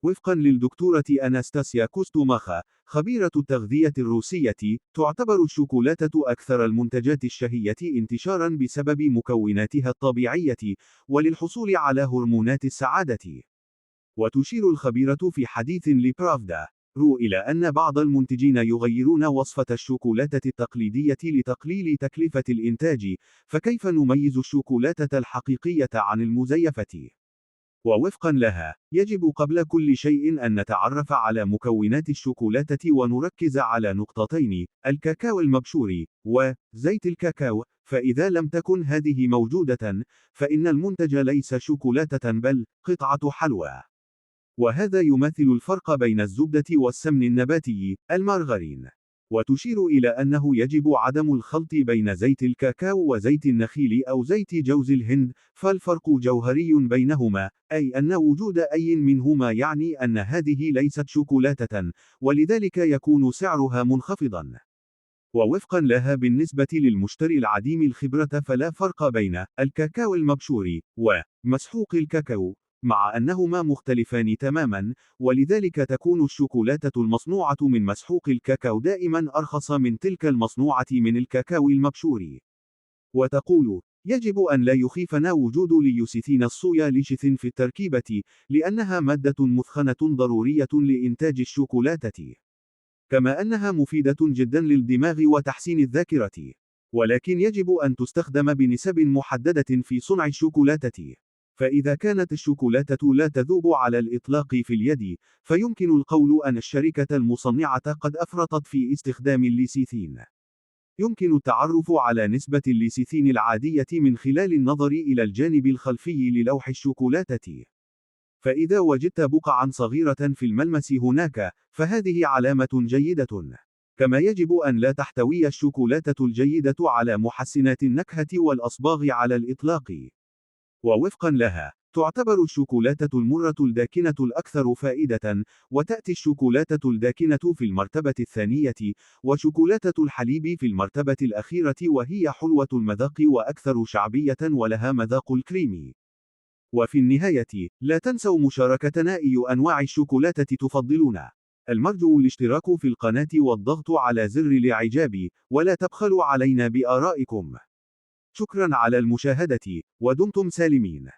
وفقا للدكتورة أناستاسيا كوستوماخا، خبيرة التغذية الروسية، تعتبر الشوكولاتة أكثر المنتجات الشهية انتشارا بسبب مكوناتها الطبيعية، وللحصول على هرمونات السعادة. وتشير الخبيرة في حديث لبرافدا رو إلى أن بعض المنتجين يغيرون وصفة الشوكولاتة التقليدية لتقليل تكلفة الإنتاج، فكيف نميز الشوكولاتة الحقيقية عن المزيفة؟ ووفقا لها، يجب قبل كل شيء أن نتعرف على مكونات الشوكولاتة ونركز على نقطتين: الكاكاو المبشور وزيت الكاكاو، فإذا لم تكن هذه موجودة، فإن المنتج ليس شوكولاتة بل قطعة حلوى. وهذا يمثل الفرق بين الزبدة والسمن النباتي، المارغرين. وتشير إلى أنه يجب عدم الخلط بين زيت الكاكاو وزيت النخيل أو زيت جوز الهند، فالفرق جوهري بينهما، أي أن وجود أي منهما يعني أن هذه ليست شوكولاتة، ولذلك يكون سعرها منخفضا. ووفقا لها، بالنسبة للمشتري العديم الخبرة فلا فرق بين الكاكاو المبشور ومسحوق الكاكاو، مع أنهما مختلفان تماما، ولذلك تكون الشوكولاتة المصنوعة من مسحوق الكاكاو دائما أرخص من تلك المصنوعة من الكاكاو المبشور. وتقول: يجب أن لا يخيفنا وجود ليوسيثين الصويا ليشث في التركيبة، لأنها مادة مثخنة ضرورية لإنتاج الشوكولاتة، كما أنها مفيدة جدا للدماغ وتحسين الذاكرة. ولكن يجب أن تستخدم بنسب محددة في صنع الشوكولاتة. فإذا كانت الشوكولاتة لا تذوب على الإطلاق في اليد، فيمكن القول أن الشركة المصنعة قد أفرطت في استخدام الليسيثين. يمكن التعرف على نسبة الليسيثين العادية من خلال النظر إلى الجانب الخلفي للوح الشوكولاتة. فإذا وجدت بقعًا صغيرة في الملمس هناك، فهذه علامة جيدة. كما يجب أن لا تحتوي الشوكولاتة الجيدة على محسنات النكهة والأصباغ على الإطلاق. ووفقا لها، تعتبر الشوكولاتة المرة الداكنة الأكثر فائدة، وتأتي الشوكولاتة الداكنة في المرتبة الثانية، وشوكولاتة الحليب في المرتبة الأخيرة، وهي حلوة المذاق وأكثر شعبية ولها مذاق الكريم. وفي النهاية، لا تنسوا مشاركتنا أي أنواع الشوكولاتة تفضلون. المرجو الاشتراك في القناة والضغط على زر الإعجاب، ولا تبخلوا علينا بآرائكم. شكرا على المشاهدة، ودمتم سالمين.